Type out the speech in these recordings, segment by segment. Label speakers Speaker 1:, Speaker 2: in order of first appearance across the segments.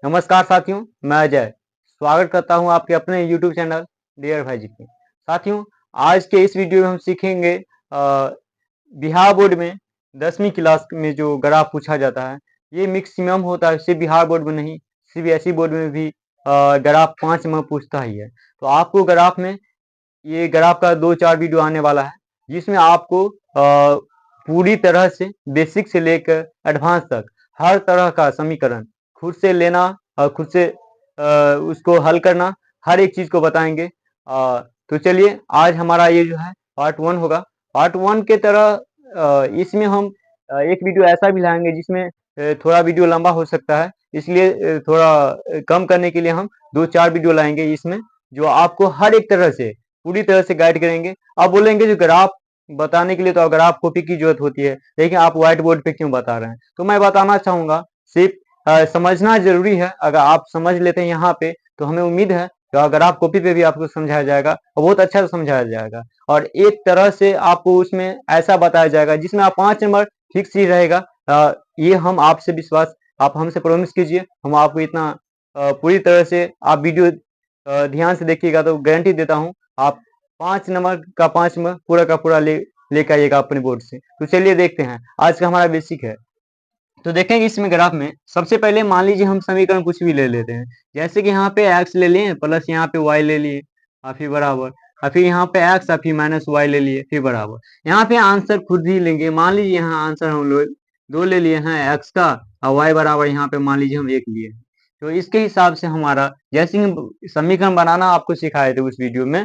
Speaker 1: नमस्कार साथियों, मैं अजय स्वागत करता हूं आपके अपने यूट्यूब चैनल डियर भाई जी के। साथियों, आज के इस वीडियो में हम सीखेंगे बिहार बोर्ड में 10वीं क्लास में जो ग्राफ पूछा जाता है, ये मैक्सिमम होता है। सिर्फ बिहार बोर्ड में नहीं, सीबीएसई बोर्ड में भी ग्राफ 5 नंबर पूछता ही है। तो आपको ग्राफ में ये ग्राफ का 2-4 वीडियो आने वाला है, जिसमें आपको पूरी तरह से बेसिक से लेकर एडवांस तक हर तरह का समीकरण खुद से लेना और खुद से उसको हल करना, हर एक चीज को बताएंगे। तो चलिए, आज हमारा ये जो है पार्ट 1 होगा। पार्ट 1 के तरह इसमें हम एक वीडियो ऐसा भी लाएंगे जिसमें थोड़ा वीडियो लंबा हो सकता है, इसलिए थोड़ा कम करने के लिए हम 2-4 वीडियो लाएंगे इसमें, जो आपको हर एक तरह से पूरी तरह से गाइड करेंगे। आप बोलेंगे जो ग्राफ बताने के लिए तो ग्राफ कॉपी की जरूरत होती है, लेकिन आप व्हाइट बोर्ड पे क्यों बता रहे हैं? तो मैं बताना चाहूंगा, सिर्फ समझना जरूरी है। अगर आप समझ लेते हैं यहाँ पे, तो हमें उम्मीद है कि अगर आप कॉपी पे भी आपको समझाया जाएगा और बहुत अच्छा से समझाया जाएगा, और एक तरह से आपको उसमें ऐसा बताया जाएगा जिसमें आप 5 नंबर फिक्स ही रहेगा। ये हम आपसे विश्वास, आप हमसे प्रॉमिस कीजिए, हम आपको इतना पूरी तरह से आप वीडियो ध्यान से देखिएगा तो गारंटी देता हूँ आप 5 नंबर का 5 नंबर पूरा का पूरा लेकर आइएगा अपने बोर्ड से। तो चलिए देखते हैं, आज का हमारा बेसिक है। तो देखेंगे इसमें ग्राफ में सबसे पहले मान लीजिए हम समीकरण कुछ भी ले लेते हैं, जैसे कि यहाँ पे x ले लिए प्लस यहाँ पे y ले लिए और फिर बराबर, और फिर यहाँ पे x और फिर माइनस y ले लिए फिर बराबर। यहाँ पे आंसर खुद ही लेंगे। मान लीजिए यहाँ आंसर हम लोग 2 ले लिए हैं x का, और y बराबर यहाँ पे मान लीजिए हम 1 लिए हैं। तो इसके हिसाब से हमारा, जैसे हम समीकरण बनाना आपको सिखाए थे उस वीडियो में,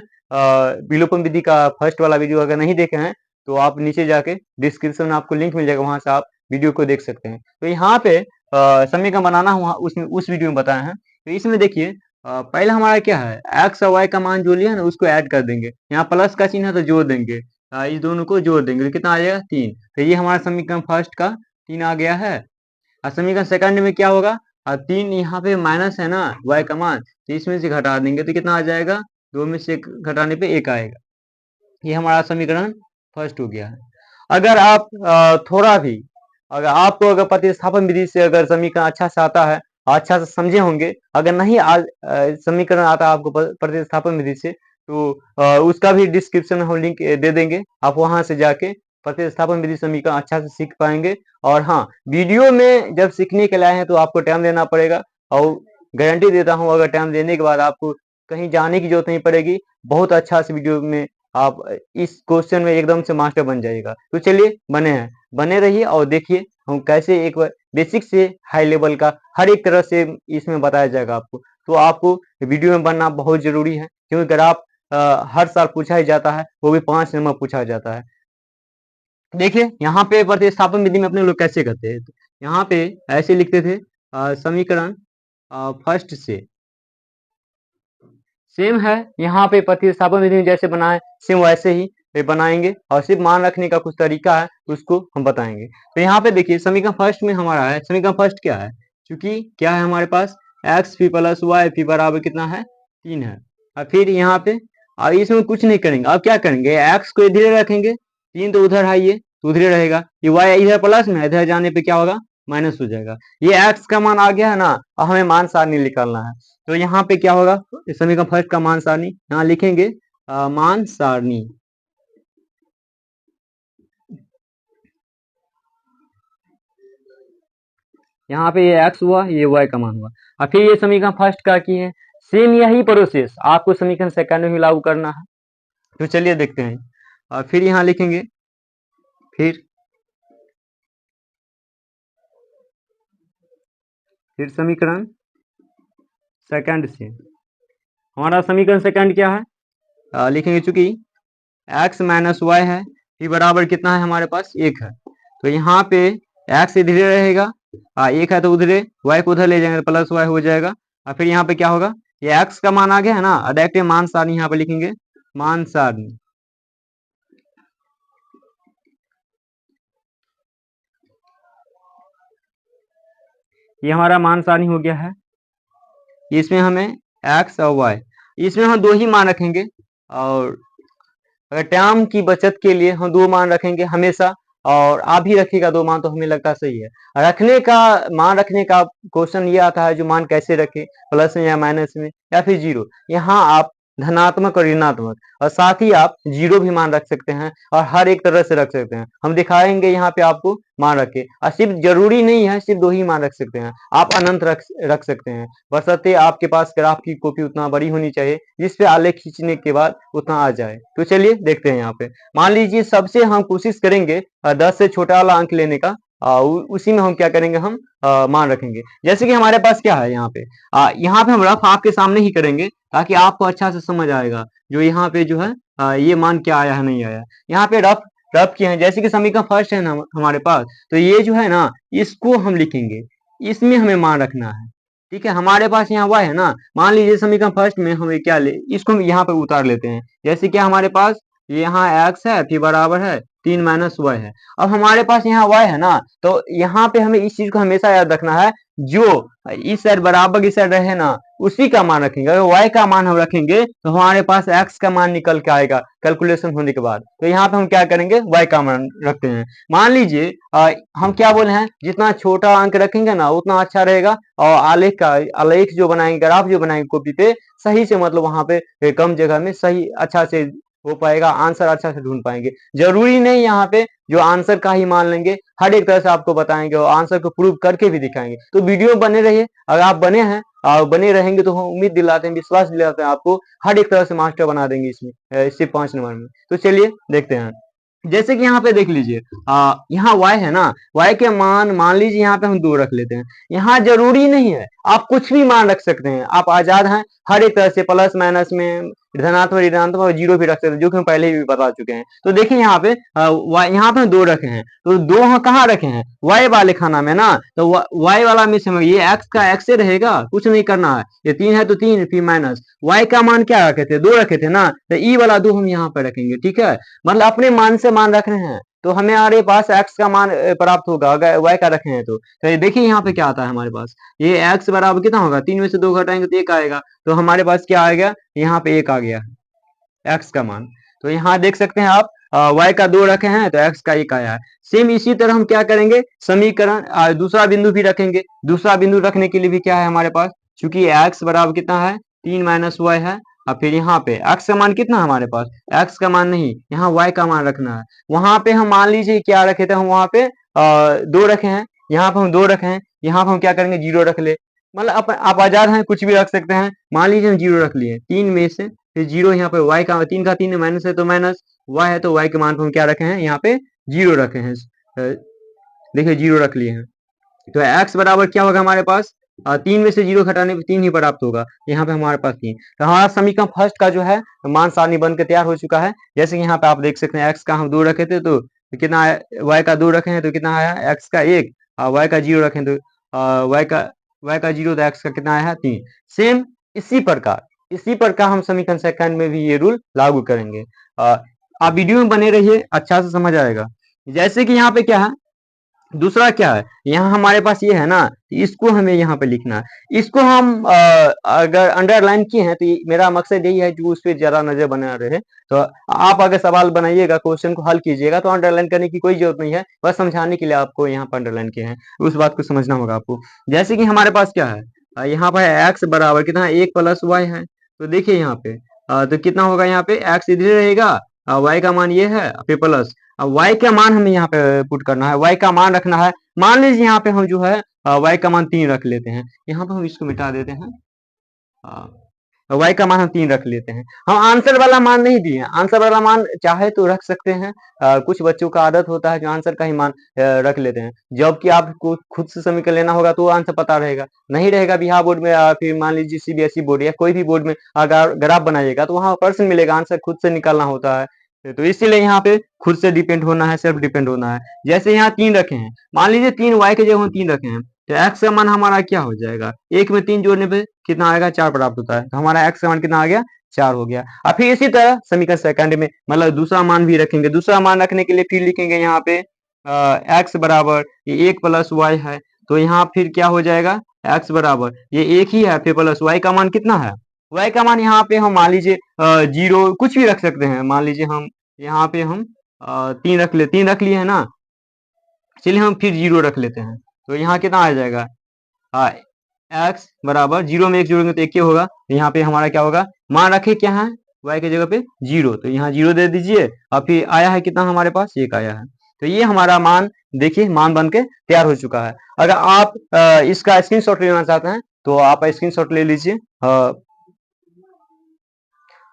Speaker 1: विलोपन विधि का फर्स्ट वाला वीडियो अगर नहीं देखे हैं तो आप नीचे जाके डिस्क्रिप्शन में आपको लिंक मिल जाएगा, वहां से आप वीडियो को देख सकते हैं। तो यहाँ पे समीकरण बनाना हुआ उसमें उस वीडियो में बताया है। तो इसमें देखिए, पहले हमारा क्या है, एक्स और वाई का मान जो लिया ना उसको ऐड कर देंगे। यहाँ प्लस का चिन्ह है तो जोड़ देंगे, इस दोनों को जोड़ देंगे तो कितना आ जाएगा 3। तो ये हमारा समीकरण फर्स्ट का 3 आ गया है। और समीकरण सेकंड में क्या होगा, 3 यहाँ पे माइनस है ना वाई का मान, तो इसमें से घटा देंगे तो कितना आ जाएगा, 2 में से घटाने पे 1 आएगा। ये हमारा समीकरण फर्स्ट हो गया है। अगर आप थोड़ा भी, अगर आपको अगर प्रतिस्थापन विधि से अगर समीकरण अच्छा से आता है, अच्छा से समझे होंगे, अगर नहीं समीकरण आता है आपको प्रतिस्थापन विधि से, तो उसका भी डिस्क्रिप्शन में हम लिंक दे देंगे, आप वहां से जाके प्रतिस्थापन विधि समीकरण अच्छा से सीख पाएंगे। और हाँ, वीडियो में जब सीखने के लिए आए हैं तो आपको टाइम देना पड़ेगा, और गारंटी देता हूँ अगर टाइम देने के बाद आपको कहीं जाने की जरूरत नहीं पड़ेगी। बहुत अच्छा से वीडियो में आप इस क्वेश्चन में एकदम से मास्टर बन जाइएगा। तो चलिए बने रहिए और देखिए हम कैसे एक बार बेसिक से हाई लेवल का हर एक तरह से इसमें बताया जाएगा आपको। तो आपको वीडियो में बनना बहुत जरूरी है, क्योंकि अगर आप हर साल पूछा ही जाता है, वो भी 5 नंबर पूछा जाता है। देखिए यहाँ पे प्रतिस्थापन विधि में अपने लोग कैसे करते हैं, तो यहाँ पे ऐसे लिखते थे, समीकरण फर्स्ट से सेम है, यहाँ पे प्रतिस्थापन विधि में जैसे बनाए सेम वैसे ही बनाएंगे, और सिर्फ मान रखने का कुछ तरीका है उसको हम बताएंगे। तो यहाँ पे देखिए समीकरण फर्स्ट में हमारा है, समीकरण फर्स्ट क्या है, क्योंकि क्या है हमारे पास एक्स फी प्लस वाई फी बराबर कितना है 3 है। और फिर यहाँ पे अब इसमें कुछ नहीं करेंगे, अब क्या करेंगे, एक्स को इधर रखेंगे, 3 तो उधर है, ये तो उधर रहेगा, ये वाई इधर प्लस में, इधर जाने पे क्या होगा माइनस हो जाएगा। ये एक्स का मान आ गया है ना, अब हमें मान सारणी निकालना है। तो यहाँ पे क्या होगा, इस समीकरण फर्स्ट का मान सारणी यहाँ लिखेंगे, मान सारणी। यहाँ पे ये x हुआ, ये y का मान हुआ, और फिर ये समीकरण फर्स्ट का की है, सेम यही प्रोसेस आपको समीकरण सेकंड में भी लागू करना है। तो चलिए देखते हैं, और फिर यहाँ लिखेंगे, फिर समीकरण सेकंड से हमारा समीकरण सेकंड क्या है, लिखेंगे चूंकि x माइनस वाई है, फिर बराबर कितना है हमारे पास 1 है। तो यहाँ पे x इधर रहेगा, 1 है तो उधर y को उधर ले जाएंगे प्लस y हो जाएगा। और फिर यहाँ पे क्या होगा, ये x का मान आ गया है ना, डायरेक्ट मान सारणी यहाँ पे लिखेंगे, मान सारणी। ये हमारा मान सारणी हो गया है। इसमें हमें x और y, इसमें हम 2 ही मान रखेंगे, और अगर टर्म की बचत के लिए हम 2 मान रखेंगे हमेशा। और आप भी रखिएगा 2 मान, तो हमें लगता सही है। रखने का मान रखने का क्वेश्चन ये आता है, जो मान कैसे रखें, प्लस में या माइनस में या फिर जीरो। यहाँ आप धनात्मक और ऋणात्मक और साथ ही आप जीरो भी मान रख सकते हैं और हर एक तरह से रख सकते हैं। हम दिखाएंगे यहाँ पे आपको मान रख के, और सिर्फ जरूरी नहीं है सिर्फ 2 ही मान रख सकते हैं, आप अनंत रख सकते हैं, बशर्ते आपके पास ग्राफ की कॉपी उतना बड़ी होनी चाहिए जिसपे आलेख खींचने के बाद उतना आ जाए। तो चलिए देखते हैं यहाँ पे। मान लीजिए सबसे हम कोशिश करेंगे 10 से छोटा वाला अंक लेने का, उसी में हम क्या करेंगे, हम मान रखेंगे। जैसे कि हमारे पास क्या है यहाँ पे हम रफ आपके सामने ही करेंगे ताकि आपको अच्छा से समझ आएगा जो यहाँ पे जो है ये मान क्या आया है नहीं आया। यहाँ पे रफ रफ किए हैं, जैसे कि समीकरण फर्स्ट है ना हमारे पास, तो ये जो है ना इसको हम लिखेंगे, इसमें हमें मान रखना है। ठीक है, हमारे पास यहाँ y है ना, मान लीजिए समीकरण फर्स्ट में हमें क्या ले, इसको हम यहाँ पे उतार लेते हैं। जैसे कि हमारे पास यहाँ x है फिर बराबर है 3 माइनस वाई है। अब हमारे पास यहाँ y है ना, तो यहाँ पे हमें इस चीज को हमेशा याद रखना है, जो इस साइड बराबर इस साइड रहे ना उसी का मान रखेंगे। अगर y का मान हम रखेंगे तो हमारे पास x का मान निकल के आएगा कैलकुलेशन होने के बाद। तो यहाँ पे हम क्या करेंगे, y का मान रखते हैं। मान लीजिए हम क्या बोले हैं, जितना छोटा अंक रखेंगे ना उतना अच्छा रहेगा, और आलेख जो बनाएंगे, ग्राफ जो बनाएंगे कॉपी पे, सही से मतलब वहां पे कम जगह में सही अच्छा से हो पाएगा, आंसर अच्छा से ढूंढ पाएंगे। जरूरी नहीं यहाँ पे जो आंसर का ही मान लेंगे, हर एक तरह से आपको बताएंगे और आंसर को प्रूव करके भी दिखाएंगे। तो वीडियो में बने रहिए, अगर आप बने हैं और बने रहेंगे तो हम उम्मीद दिलाते हैं, विश्वास दिलाते हैं आपको, हर एक तरह से मास्टर बना देंगे इसमें, सिर्फ 5 नंबर में। तो चलिए देखते हैं। जैसे कि यहाँ पे देख लीजिए, यहाँ y है ना, y के मान लीजिए यहाँ पे हम 2 रख लेते हैं। यहाँ जरूरी नहीं है, आप कुछ भी मान रख सकते हैं, आप आजाद हैं हर एक तरह से, प्लस माइनस में, धनात्मक ऋणात्मक और जीरो भी रख सकते हैं, जो कि हम पहले ही बता चुके हैं। तो देखिए यहाँ पे यहाँ पे हम 2 रखे हैं, तो 2 हम कहाँ रखे हैं, y वाले खाना में ना, तो y वाला में से ये x का x से रहेगा, कुछ नहीं करना है। ये 3 है तो 3 फिर माइनस y का मान क्या रखे थे, 2 रखे थे ना, तो ई वाला 2 हम यहाँ पे रखेंगे। ठीक है, मतलब अपने मान से मान रख रहे हैं तो हमें हमारे पास x का मान प्राप्त होगा अगर y का रखे हैं। तो ये देखिए यहाँ पे क्या आता है हमारे पास, ये x बराबर कितना होगा, 3 में से 2 घटाएंगे तो 1 आएगा। तो हमारे पास क्या आ गया, यहाँ पे 1 आ गया x का मान। तो यहाँ देख सकते हैं आप, y का 2 रखे हैं तो x का 1 आया है। सेम इसी तरह हम क्या करेंगे, समीकरण दूसरा बिंदु भी रखेंगे। दूसरा बिंदु रखने के लिए भी क्या है हमारे पास, चूंकि x बराबर कितना है, 3 माइनस वाई है। और फिर यहाँ पे x का मान कितना है हमारे पास, x का मान नहीं, यहाँ y का मान रखना है। वहां पे हम मान लीजिए क्या रखे थे, हम वहां पे 2 रखे हैं, यहाँ पे हम 2 रखे हैं, यहाँ पे हम क्या करेंगे, 0 रख ले। मतलब आप आजाद हैं, कुछ भी रख सकते हैं। मान लीजिए हम 0 रख लिए, 3 में से फिर 0, यहाँ पे y का 3 का 3 माइनस है तो माइनस, y है तो y के मान को हम क्या रखे हैं, यहाँ पे 0 रखे हैं। देखिए 0 रख लिए हैं। तो x बराबर क्या होगा हमारे पास, 3 में से 0 घटाने पे 3 ही प्राप्त होगा। यहाँ पे हमारे पास 3, तो हमारा समीकरण फर्स्ट का जो है मान सारणी बन के तैयार हो चुका है। जैसे कि यहाँ पे आप देख सकते हैं, x का हम 2 रखे थे तो कितना आया, y का 2 रखे हैं तो कितना आया, x का 1, y का 0 रखे तो y का 0, तो x का कितना आया है, 3। सेम इसी प्रकार हम समीकरण सेकंड में भी ये रूल लागू करेंगे। आप वीडियो में बने रहिए, अच्छा से समझ आएगा। जैसे कि यहाँ पे क्या है, दूसरा क्या है, यहाँ हमारे पास ये है ना, इसको हमें यहाँ पे लिखना है। इसको हम अगर अंडरलाइन किए हैं तो मेरा मकसद यही है जो उस पर ज्यादा नजर बना रहे। तो आप अगर सवाल बनाइएगा, क्वेश्चन को हल कीजिएगा, तो अंडरलाइन करने की कोई जरूरत नहीं है, बस समझाने के लिए आपको यहाँ पर अंडरलाइन किए हैं, उस बात को समझना होगा आपको। जैसे कि हमारे पास क्या है, यहाँ पर एक्स बराबर कितना, 1 प्लस वाई है। तो देखिए यहाँ पे तो कितना होगा, यहाँ पे एक्स इधर रहेगा, वाई का मान ये है, फिर प्लस, अब y का मान हमें यहाँ पे पुट करना है, y का मान रखना है। मान लीजिए यहाँ पे हम जो है y का मान 3 रख लेते हैं, यहाँ पे हम इसको मिटा देते हैं, y का मान हम 3 रख लेते हैं। हम आंसर वाला मान नहीं दिए, आंसर वाला मान चाहे तो रख सकते हैं, कुछ बच्चों का आदत होता है जो आंसर का ही मान रख लेते हैं, जबकि आपको खुद से समीकरण लेना होगा तो आंसर पता रहेगा, नहीं रहेगा बिहार बोर्ड में, फिर मान लीजिए सीबीएसई बोर्ड या कोई भी बोर्ड में अगर ग्राफ बनाइएगा तो वहां प्रश्न मिलेगा, आंसर खुद से निकालना होता है। तो इसीलिए यहाँ पे खुद से डिपेंड होना है, सेल्फ डिपेंड होना है। जैसे यहाँ 3 रखे हैं, मान लीजिए 3 y के जगह हम 3 रखे हैं, तो x का मान हमारा क्या हो जाएगा, 1 में 3 जोड़ने पे कितना आएगा, 4 प्राप्त होता है। तो हमारा x का मान कितना आ गया, 4 हो गया। अब फिर इसी तरह समीकरण सेकंड में मतलब दूसरा मान भी रखेंगे। दूसरा मान रखने के लिए फिर लिखेंगे यहाँ पे x बराबर ये 1 प्लस वाई है, तो यहाँ फिर क्या हो जाएगा, x बराबर ये 1 ही है, फिर प्लस y का मान कितना है, y का मान यहाँ पे हम मान लीजिए 0 कुछ भी रख सकते हैं। मान लीजिए हम यहाँ पे हम 3 रख लिए है ना, चलिए हम फिर 0 रख लेते हैं, तो यहाँ कितना आ जाएगा, x बराबर 0 में 1 जोड़ेंगे तो 1 ही होगा, तो यहाँ पे हमारा क्या होगा, मान रखे क्या है y की जगह पे 0, तो यहाँ 0 दे दीजिए और फिर आया है कितना हमारे पास 1 आया है। तो ये हमारा मान देखिए मान बन के तैयार हो चुका है। अगर आप इसका स्क्रीनशॉट लेना चाहते हैं तो आप स्क्रीनशॉट ले लीजिए।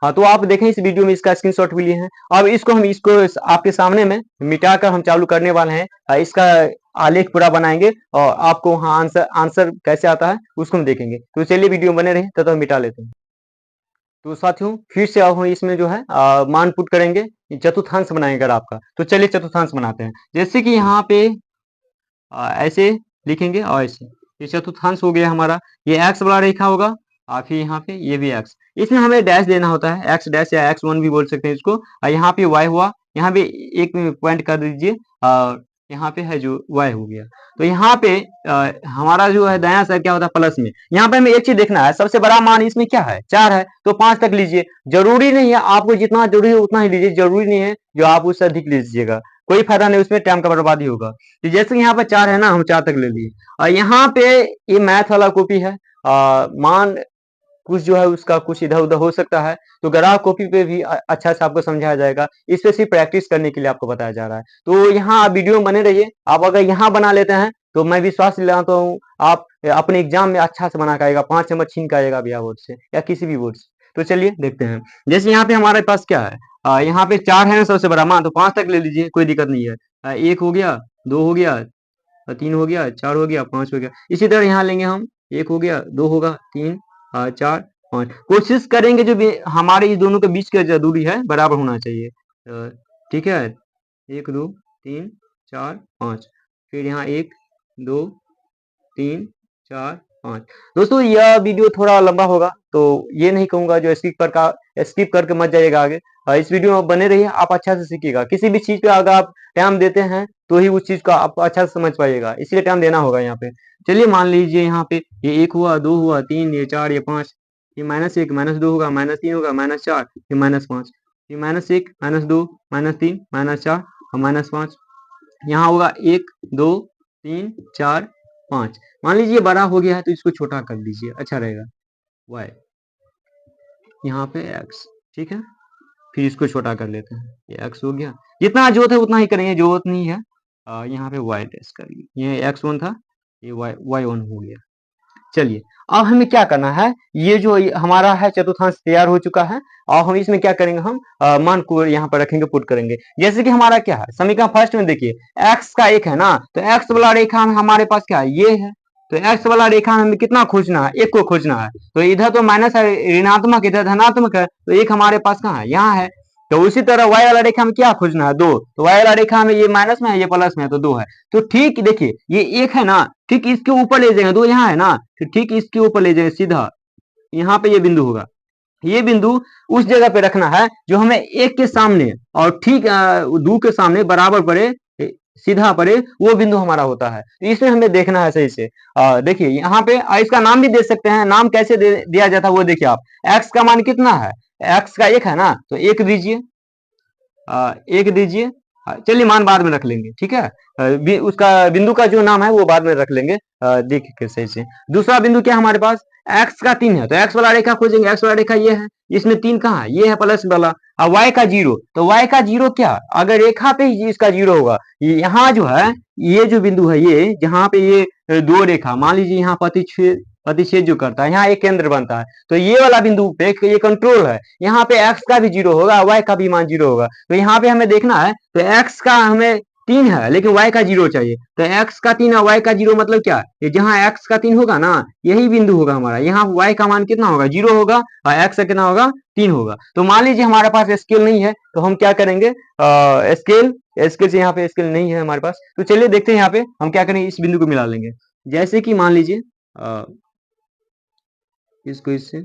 Speaker 1: हाँ, तो आप देखें इस वीडियो में इसका स्क्रीनशॉट भी लिए हैं। अब इसको हम आपके सामने में मिटाकर हम चालू करने वाले हैं। इसका आलेख पूरा बनाएंगे और आपको वहाँ आंसर कैसे आता है उसको हम देखेंगे। तो चलिए वीडियो में बने रहे, तब हम मिटा लेते हैं। तो साथियों फिर से अब हम इसमें जो है मान पुट करेंगे, चतुर्थांश बनाएंगे अगर आपका, तो चलिए चतुर्थांश बनाते हैं। जैसे कि यहाँ पे ऐसे लिखेंगे और ऐसे, ये चतुर्थांश हो गया हमारा। ये x वाला रेखा होगा और फिर यहाँ पे ये भी x, इसमें हमें डैश देना होता है, x डैश या x1 भी बोल सकते हैं इसको। और यहाँ पे y हुआ, यहाँ पे एक पॉइंट कर दीजिए और यहाँ पे है जो y हो गया। तो यहाँ पे हमारा जो है दायां साइड क्या होता है प्लस में। यहाँ पे हमें एक चीज देखना है, सबसे बड़ा मान इसमें क्या है 4 है, तो 5 तक लीजिए। जरूरी नहीं है आपको जितना जरूरी है उतना ही लीजिए, जरूरी नहीं है जो आप उससे अधिक लीजिएगा, कोई फायदा नहीं, उसमें टाइम का बर्बादी होगा। तो जैसे यहाँ पे 4 है ना, हम 4 तक ले लिए। और यहाँ पे ये मैथ वाला कॉपी है, मान कुछ जो है उसका कुछ इधर उधर हो सकता है, तो ग्राफ कॉपी पे भी अच्छा से आपको समझाया जाएगा। इस पे सिर्फ प्रैक्टिस करने के लिए आपको बताया जा रहा है। तो यहाँ आप वीडियो में बने रहिए। आप अगर यहाँ बना लेते हैं तो मैं विश्वास दिलाता हूँ आप अपने एग्जाम में अच्छा से बना के आएगा, 5 नंबर छीन के आएगा बिना बोर्ड से या किसी भी बोर्ड से। तो चलिए देखते हैं। जैसे यहाँ पे हमारे पास क्या है, यहाँ पे 4 है ना सबसे बड़ा मान, तो 5 तक ले लीजिए, कोई दिक्कत नहीं है। 1 हो गया, 2 हो गया, 3 हो गया, 4 हो गया, 5 हो गया। इसी तरह यहाँ लेंगे हम, 1 हो गया, 2 होगा, 3, 4, 5। कोशिश करेंगे जो भी हमारे इस दोनों के बीच का जो दूरी है बराबर होना चाहिए। ठीक है, 1, 2, 3, 4, 5। फिर यहाँ 1, 2, 3, 4, 5। दोस्तों यह वीडियो थोड़ा लंबा होगा, तो ये नहीं कहूंगा जो स्किप करके मत जाइएगा आगे। इस वीडियो में बने रहिए, आप अच्छा से सीखिएगा। किसी भी चीज पे अगर आप टाइम देते हैं तो ही उस चीज को आप अच्छा से समझ पाइएगा, इसलिए टाइम देना होगा यहाँ पे। चलिए मान लीजिए यहाँ पे ये 1 हुआ, 2 हुआ, 3, ये 4, ये 5, ये -1, -2 होगा, -3 होगा, -4, ये -5, ये -1, -2, -3, -4 और -5। यहाँ होगा 1, 2, 3, 4, 5। मान लीजिए बड़ा हो गया है तो इसको छोटा कर दीजिए, अच्छा रहेगा। y यहाँ पे x, ठीक है, फिर इसको छोटा कर लेते हैं, ये x हो गया। जितना जरूरत है उतना ही करेंगे, जरूरत नहीं है यहाँ पे y टेस्ट करिए। ये x1 था, ये y1 हो गया। चलिए अब हमें क्या करना है, ये जो हमारा है चतुर्थांश तैयार हो चुका है और हम इसमें क्या करेंगे, हम मान को यहाँ पर रखेंगे, पुट करेंगे। जैसे कि हमारा क्या है समीकरण फर्स्ट में देखिए, x का 1 है ना, तो x वाला रेखा में हमारे पास क्या है, ये है। तो x वाला रेखा में हमें कितना खोजना है, 1 को खोजना है। तो इधर तो माइनस है, ऋणात्मक, इधर धनात्मक है, तो 1 हमारे पास कहाँ है, यहाँ है। तो उसी तरह y वाला रेखा में क्या खोजना है, 2। तो y वाला रेखा में ये माइनस में है, ये प्लस में है, तो 2 है। तो ठीक देखिए ये 1 है ना, ठीक इसके ऊपर ले जाएंगे, 2 यहाँ है ना, तो ठीक इसके ऊपर ले जाएंगे सीधा, यहाँ पे ये बिंदु होगा। ये बिंदु उस जगह पे रखना है जो हमें 1 के सामने और ठीक 2 के सामने बराबर पड़े, सीधा पड़े, वो बिंदु हमारा होता है। तो इसमें हमें देखना है सही से। देखिए यहाँ पे इसका नाम भी दे सकते हैं, नाम कैसे दिया जाता है वो देखिए आप। x का मान कितना है, x का 1 है ना, तो 1 दीजिए, 1 दीजिए। चलिए मान बाद में रख लेंगे, ठीक है, उसका बिंदु का जो नाम है वो बाद में रख लेंगे, देख के सही से। दूसरा बिंदु क्या हमारे पास, x का 3 है, तो x वाला रेखा खोजेंगे, x वाला रेखा ये है, इसमें 3 कहाँ है, ये है प्लस वाला। और y का 0, तो y का 0 क्या, अगर रेखा पे ही इसका 0 होगा, यहाँ जो है ये जो बिंदु है, ये जहाँ पे ये 2 रेखा मान लीजिए यहाँ प्रतिच्छेद जो करता है, यहाँ एक केंद्र बनता है, तो ये वाला बिंदु पे ये कंट्रोल है। यहाँ पे x का भी 0 होगा, y का भी मान 0 होगा। तो यहाँ पे हमें देखना है, तो x का हमें 3 है लेकिन y का 0 चाहिए, तो x का 3 और y का 0 मतलब क्या, ये जहाँ x का 3 होगा ना, यही बिंदु होगा हमारा। यहाँ y का मान कितना होगा, 0 होगा, और x का कितना होगा, 3 होगा। तो मान लीजिए हमारे पास स्केल नहीं है, तो हम क्या करेंगे, स्केल से यहाँ पे स्केल नहीं है हमारे पास, तो चलिए देखते हैं यहाँ पे हम क्या करेंगे, इस बिंदु को मिला लेंगे। जैसे कि मान लीजिए इसको इससे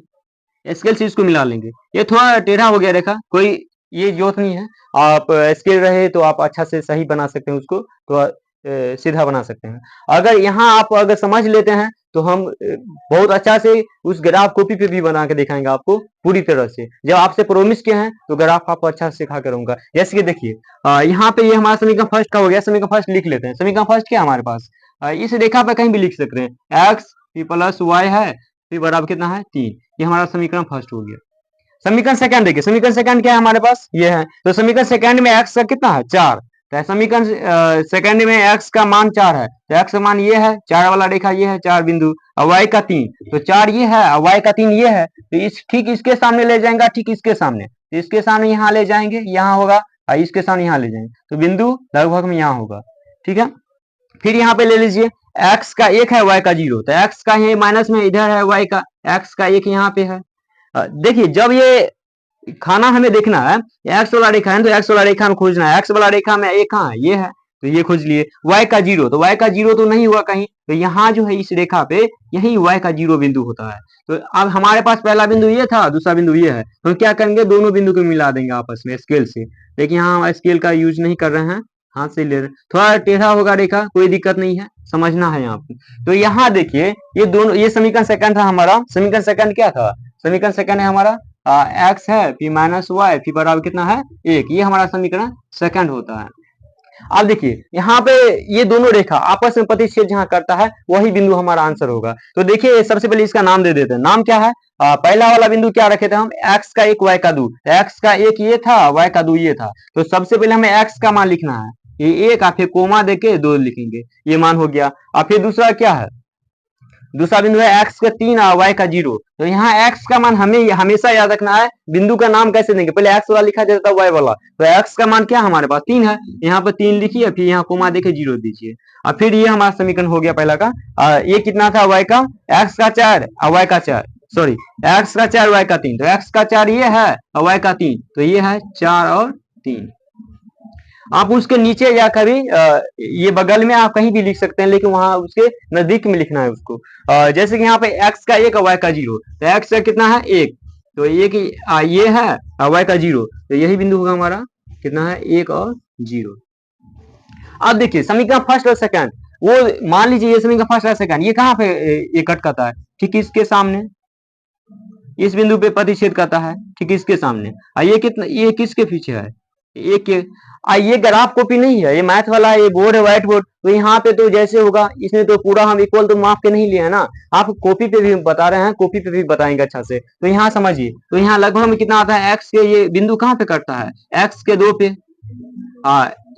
Speaker 1: स्केल से इसको मिला लेंगे। ये थोड़ा टेढ़ा हो गया रेखा, कोई ये जरूरत नहीं है, आप स्केल रहे तो आप अच्छा से सही बना सकते हैं उसको। तो सीधा बना सकते हैं। अगर यहाँ आप अगर समझ लेते हैं तो हम बहुत अच्छा से उस ग्राफ कॉपी पे भी बना के दिखाएंगे आपको पूरी तरह से। जब आपसे प्रोमिस किए हैं तो ग्राफ आपको अच्छा से सिखा करूंगा। जैसे कि देखिए यहाँ पे ये हमारा समीकरण फर्स्ट का हो गया। समीकरण फर्स्ट लिख लेते हैं। समीकरण फर्स्ट क्या है हमारे पास, इस रेखा पे कहीं भी लिख सकते हैं, एक्स पी प्लस वाई है, पी बराबर कितना है 3। ये हमारा समीकरण फर्स्ट हो गया। समीकरण सेकंड देखिए, समीकरण सेकंड क्या है हमारे पास, ये है। तो समीकरण सेकंड में एक्स का कितना है 4, तो समीकरण सेकंड में एक्स का मान 4 है, तो एक्स का मान ये है, 4 वाला रेखा ये है 4 बिंदु, और वाई का 3, तो 4 ये है और वाई का 3 ये है, तो इस ठीक इसके सामने ले जाएंगे, ठीक इसके सामने, तो इसके सामने यहाँ ले जाएंगे, यहाँ होगा, और इसके सामने यहाँ ले जाएंगे, तो बिंदु लगभग में यहाँ होगा। ठीक है, फिर यहाँ पे ले लीजिए x का 1 है, y का 0, तो x का ये माइनस में इधर है, y का x का 1 यहाँ पे है। देखिए जब ये खाना हमें देखना है, एक्स वाला रेखा है तो एक्स वाला रेखा में खोजना है, एक्स वाला रेखा में एक कहाँ है, ये है, तो ये खोज लिए। y का 0, तो y का 0 तो नहीं हुआ कहीं, तो यहाँ जो है इस रेखा पे यही y का 0 बिंदु होता है। तो अब हमारे पास पहला बिंदु ये था, दूसरा बिंदु ये है, तो क्या करेंगे, दोनों बिंदु को मिला देंगे आपस में स्केल से। लेकिन यहाँ हम स्केल का यूज नहीं कर रहे हैं, हाथ से ले रहे हैं, थोड़ा टेढ़ा होगा रेखा, कोई दिक्कत नहीं है, समझना है यहाँ पे। तो यहाँ देखिए ये दोनों, ये समीकरण सेकंड था हमारा। समीकरण सेकंड क्या था, समीकरण सेकंड है हमारा एक्स है पी माइनस वाई, पी बराबर कितना है 1, ये हमारा समीकरण सेकंड होता है। अब देखिए यहाँ पे ये दोनों रेखा आपस में प्रतिच्छेद जहां करता है वही बिंदु हमारा आंसर होगा। तो देखिए सबसे पहले इसका नाम दे देते हैं। नाम क्या है, पहला वाला बिंदु क्या रखे थे हम, x का 1 y का 2, x का 1 ये था, y का 2 ये था, तो सबसे पहले हमें x का मान लिखना है, ये 1, फिर कोमा देके 2 लिखेंगे, ये मान हो गया। अब फिर दूसरा क्या है, दूसरा बिंदु है x का 3 और y का 0, तो यहाँ x का मान हमें हमेशा याद रखना है। बिंदु का नाम कैसे देंगे, पहले x वाला लिखा जाता है y वाला, तो x का मान क्या हमारे पास 3 है, यहाँ पर 3 लिखिए, फिर यहाँ कोमा देके 0 दीजिए, और फिर ये हमारा समीकरण हो गया पहला का। ये कितना था y का, x का 4 और y का 4, सॉरी x का 4 y का 3, तो x का 4 ये है और y का 3, तो ये है 4 और 3। आप उसके नीचे जाकर भी ये बगल में आप कहीं भी लिख सकते हैं, लेकिन वहां उसके नजदीक में लिखना है उसको। जैसे कि यहाँ पे x का 1 और y का 0, तो x का कितना है 1, तो ये है और y का 0, तो यही बिंदु होगा हमारा, कितना है 1 और 0। अब देखिए समीकरण फर्स्ट और सेकंड, वो मान लीजिए ये समीकरण फर्स्ट और सेकंड, ये कहाँ पे ये कट करता है, ठीक इसके सामने, इस बिंदु पे प्रतिच्छेद करता है, ठीक इसके सामने। ये कितना, ये किसके पीछे है, एक के। ये ग्राफ कॉपी नहीं है, ये मैथ वाला है, ये बोर्ड है व्हाइट बोर्ड, तो यहाँ पे तो जैसे होगा, इसने तो पूरा हम इक्वल तो माप के नहीं लिया है ना, आप कॉपी पे भी बता रहे हैं, कॉपी पे भी बताएंगे अच्छा से। तो यहाँ समझिए, तो यहाँ लगभग में कितना आता है, एक्स के ये बिंदु कहाँ पे कटता है, एक्स के 2 पे,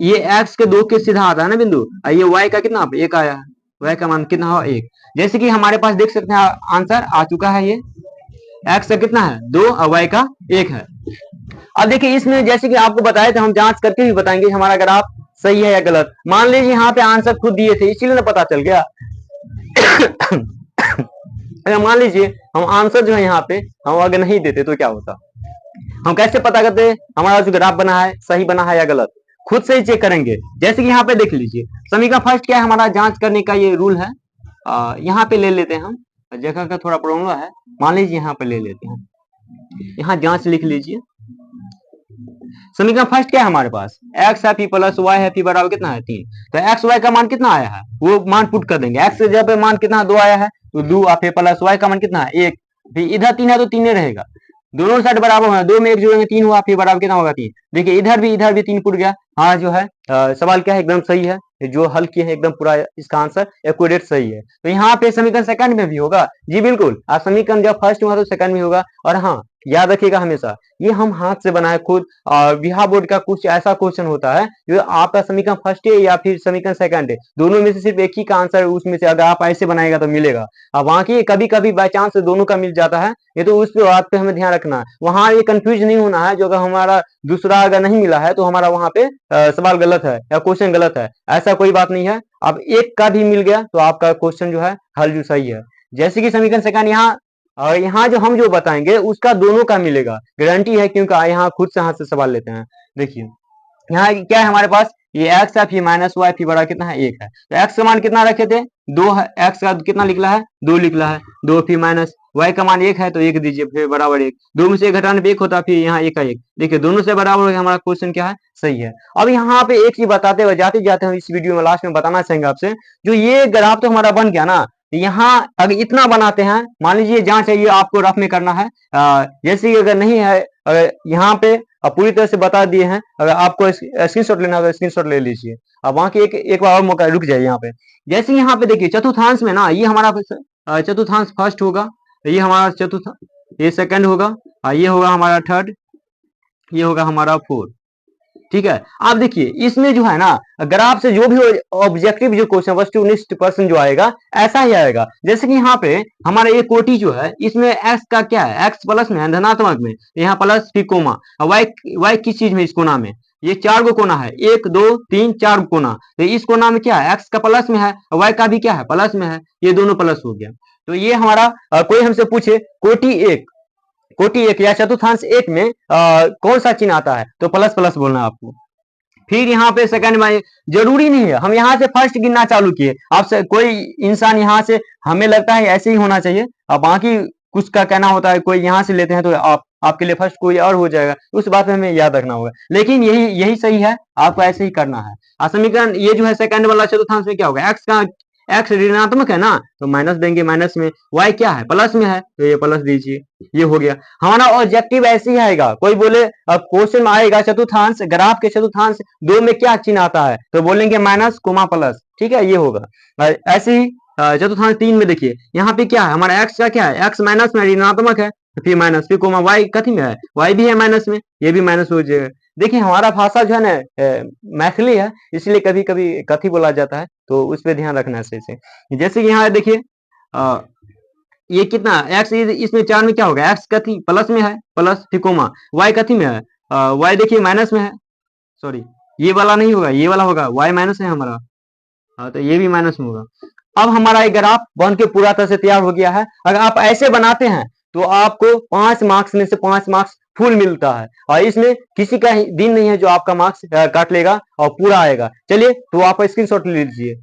Speaker 1: ये एक्स के 2 के सीधा आता है ना बिंदु, ये वाई का कितना 1 आया है, वाई का मान कितना हुआ 1। जैसे कि हमारे पास देख सकते हैं आंसर आ चुका है, ये एक्स का कितना है 2 और वाई का 1 है। अब देखिए इसमें जैसे कि आपको बताया था, हम जांच करके भी बताएंगे हमारा ग्राफ सही है या गलत। मान लीजिए यहाँ पे आंसर खुद दिए थे, इसीलिए ना पता चल गया। अगर मान लीजिए हम आंसर जो है यहाँ पे हम अगर नहीं देते तो क्या होता, हम कैसे पता करते हमारा जो ग्राफ बना है सही बना है या गलत, खुद से ही चेक करेंगे। जैसे कि यहाँ पे देख लीजिए समीकरण फर्स्ट क्या है हमारा, जांच करने का ये रूल है। यहाँ पे ले लेते हैं हम, जगह का थोड़ा प्रॉब्लम है, मान लीजिए यहाँ पे ले लेते हैं, यहाँ जांच लिख लीजिए। समीकरण फर्स्ट क्या है हमारे पास, x है पी प्लस वाई है, पी बराबर कितना है 3, तो x y का मान कितना आया है वो मान पुट कर देंगे। x के जगह पे मान कितना 2 आया है, तो 2 और फिर प्लस y का मान कितना है 1, फिर इधर 3 है तो 3 रहेगा, दोनों साइड बराबर है, 2 में 1 जोड़ेंगे 3 हुआ, फिर बराबर कितना होगा 3। देखिए इधर भी 3 पुट गया। हाँ जो है सवाल क्या है एकदम सही है, जो हल किए हैं एकदम पूरा इसका आंसर एक्यूरेट सही है। तो यहाँ पे समीकरण सेकंड में भी होगा, जी बिल्कुल, समीकरण जब फर्स्ट में हुआ तो सेकंड में होगा। और हाँ याद रखिएगा हमेशा ये हम हाथ से बनाए खुद, बिहार बोर्ड का कुछ ऐसा क्वेश्चन होता है जो आपका समीकरण फर्स्ट है या फिर समीकरण सेकंड है, दोनों में से सिर्फ एक ही का आंसर उसमें से अगर आप ऐसे बनाएगा तो मिलेगा। अब वहां की कभी कभी बाई चांस दोनों का मिल जाता है, ये तो उस बात पे हमें ध्यान रखना है, वहां ये कंफ्यूज नहीं होना है, जो अगर हमारा दूसरा अगर नहीं मिला है तो हमारा वहां पे सवाल गलत है या क्वेश्चन गलत है, ऐसा कोई बात नहीं है। अब एक का भी मिल गया तो आपका क्वेश्चन जो है हल जो सही है। जैसे कि समीकरण सेकंड यहाँ, और यहाँ जो हम जो बताएंगे उसका दोनों का मिलेगा, गारंटी है, क्योंकि यहाँ खुद से हाथ से सवाल लेते हैं। देखिए यहाँ क्या है हमारे पास, ये x है फिर माइनस वाई फिर बड़ा कितना है 1 है, तो x का मान कितना रखे थे 2 है, x का कितना निकला है 2 निकला है, 2 फिर माइनस y का मान 1 है तो 1 दीजिए, फिर बराबर 1, 2 में से 1 घटाने पे 1 होता है, फिर यहाँ 1 का 1, देखिए दोनों से बराबर हो गया, हमारा क्वेश्चन क्या है, सही है। अब यहाँ पे एक चीज बताते हुए जाते जाते हम इस वीडियो में लास्ट में बताना चाहेंगे आपसे, जो ये ग्राफ तो हमारा बन गया ना, यहाँ अगर इतना बनाते हैं, मान लीजिए जहाँ चाहिए आपको रफ में करना है, जैसे कि अगर नहीं है, अगर यहाँ पे पूरी तरह से बता दिए हैं, अगर आपको स्क्रीनशॉट लेना है तो स्क्रीनशॉट ले लीजिए। अब वहां की एक बार और मौका, रुक जाइए यहाँ पे, जैसे यहाँ पे देखिए चतुर्थांश में ना, ये हमारा चतुर्थांश फर्स्ट होगा, ये हमारा चतुर्थ, ये सेकंड होगा, ये होगा हमारा थर्ड, ये होगा हमारा फोर्थ, ठीक है। आप देखिए इसमें जो है ना, ग्राफ से जो भी ऑब्जेक्टिव जो क्वेश्चन वस्तुनिष्ठ प्रश्न जो आएगा, ऐसा ही आएगा। जैसे कि यहाँ पे हमारा ये कोटि जो है, इसमें एक्स का क्या है, एक्स प्लस में है, धनात्मक में, यहाँ प्लस फिर कोमा, वाई वाई किस चीज में, इस कोना में, ये 4 गो कोना है, 1 2 3 4 कोना, तो इस कोना में क्या है, एक्स का प्लस में है, वाई का भी क्या है, प्लस में है, ये दोनों प्लस हो गया। तो ये हमारा कोई हमसे पूछे कोटि एक या चतुर्थांश एक में कौन सा चिन्ह आता है, तो प्लस प्लस बोलना है आपको। फिर यहाँ पे सेकंड में, जरूरी नहीं है हम यहाँ से फर्स्ट गिनना चालू किए, आपसे कोई इंसान यहाँ से, हमें लगता है ऐसे ही होना चाहिए, अब बाकी कुछ का कहना होता है, कोई यहाँ से लेते हैं तो आपके लिए फर्स्ट कोई और हो जाएगा, उस बात में हमें याद रखना होगा, लेकिन यही सही है, आपको ऐसे ही करना है। समीकरण ये जो है सेकंड वाला चतुर्थांश में क्या होगा, एक्स का, एक्स ऋणात्मक है ना, तो माइनस देंगे, माइनस में, वाई क्या है, प्लस में है, तो ये प्लस दीजिए, ये हो गया हमारा ऑब्जेक्टिव। ऐसे ही आएगा, कोई बोले क्वेश्चन में आएगा चतुर्थांश, ग्राफ के चतुर्थांश दो में क्या चिन्ह आता है, तो बोलेंगे माइनस कोमा प्लस, ठीक है, ये होगा। ऐसे ही चतुर्थांश 3 में देखिए, यहाँ पे क्या है, हमारा एक्स का क्या है, एक्स माइनस में ऋणात्मक है, फिर माइनस, फिर कोमा, वाई कथी में है, वाई भी है माइनस में, ये भी माइनस हो जाएगा। देखिए हमारा भाषा जो है ना मैथिली है, इसलिए कभी कभी कथी बोला जाता है, तो उस पर ध्यान रखना है सही से। जैसे कि यहाँ देखिए ये कितना एक्स, इसमें 4 में क्या होगा, एक्स कथी प्लस में है, प्लस फिर कोमा, वाई कथी में है, वाई देखिए माइनस में है, सॉरी ये वाला नहीं होगा, ये वाला होगा, वाई माइनस है हमारा, तो ये भी माइनस में होगा। अब हमारा एक ग्राफ बन के पूरा तरह से तैयार हो गया है। अगर आप ऐसे बनाते हैं तो आपको 5 मार्क्स में से 5 मार्क्स फुल मिलता है, और इसमें किसी का दिन नहीं है जो आपका मार्क्स काट लेगा और पूरा आएगा। चलिए तो आप स्क्रीनशॉट ले लीजिए।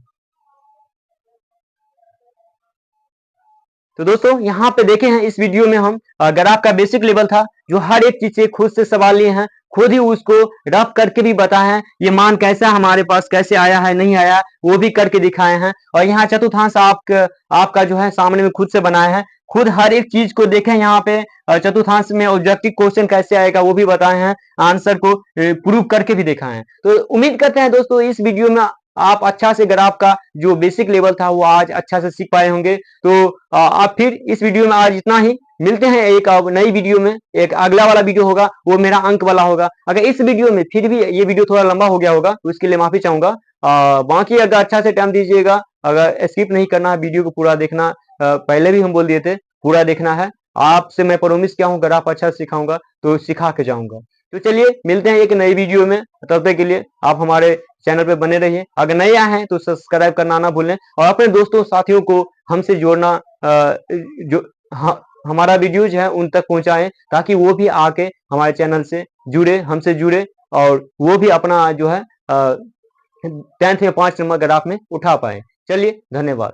Speaker 1: तो दोस्तों यहाँ पे देखे हैं, इस वीडियो में हम ग्राफ का बेसिक लेवल था, जो हर एक चीज से खुद से सवाल लिए हैं, खुद ही उसको रफ करके भी बताए हैं, ये मान कैसा हमारे पास कैसे आया है, नहीं आया, वो भी करके दिखाए हैं। और यहाँ चतुर्थांश आपका जो है सामने में खुद से बनाए हैं, खुद हर एक चीज को देखें, यहाँ पे चतुर्थांश में ऑब्जेक्टिव क्वेश्चन कैसे आएगा वो भी बताए हैं, आंसर को प्रूव करके भी दिखाए हैं। तो उम्मीद करते हैं दोस्तों इस वीडियो में आप अच्छा से ग्राफ का जो बेसिक लेवल था वो आज अच्छा से सीख पाए होंगे। तो आप फिर इस वीडियो में आज इतना ही, मिलते हैं एक नई वीडियो में। एक अगला वाला वीडियो होगा वो मेरा अंक वाला होगा। अगर इस वीडियो में फिर भी ये वीडियो थोड़ा लंबा हो गया होगा तो उसके लिए माफी चाहूंगा। बाकी अगर अच्छा से टाइम दीजिएगा, अगर स्किप नहीं करना है, वीडियो को पूरा देखना, पहले भी हम बोल दिए थे पूरा देखना है। आपसे मैं प्रोमिस किया हूँ ग्राफ अच्छा सिखाऊंगा तो सिखा के जाऊंगा। तो चलिए मिलते हैं एक नई वीडियो में, तब तक के लिए आप हमारे चैनल पे बने रहिए। अगर नए आए हैं तो सब्सक्राइब करना ना भूलें, और अपने दोस्तों साथियों को हमसे जोड़ना, जो हमारा वीडियोज है उन तक पहुंचाएं, ताकि वो भी आके हमारे चैनल से जुड़े, हमसे जुड़े, और वो भी अपना जो है 10th या 5 नंबर ग्राफ में उठा पाए। चलिए धन्यवाद।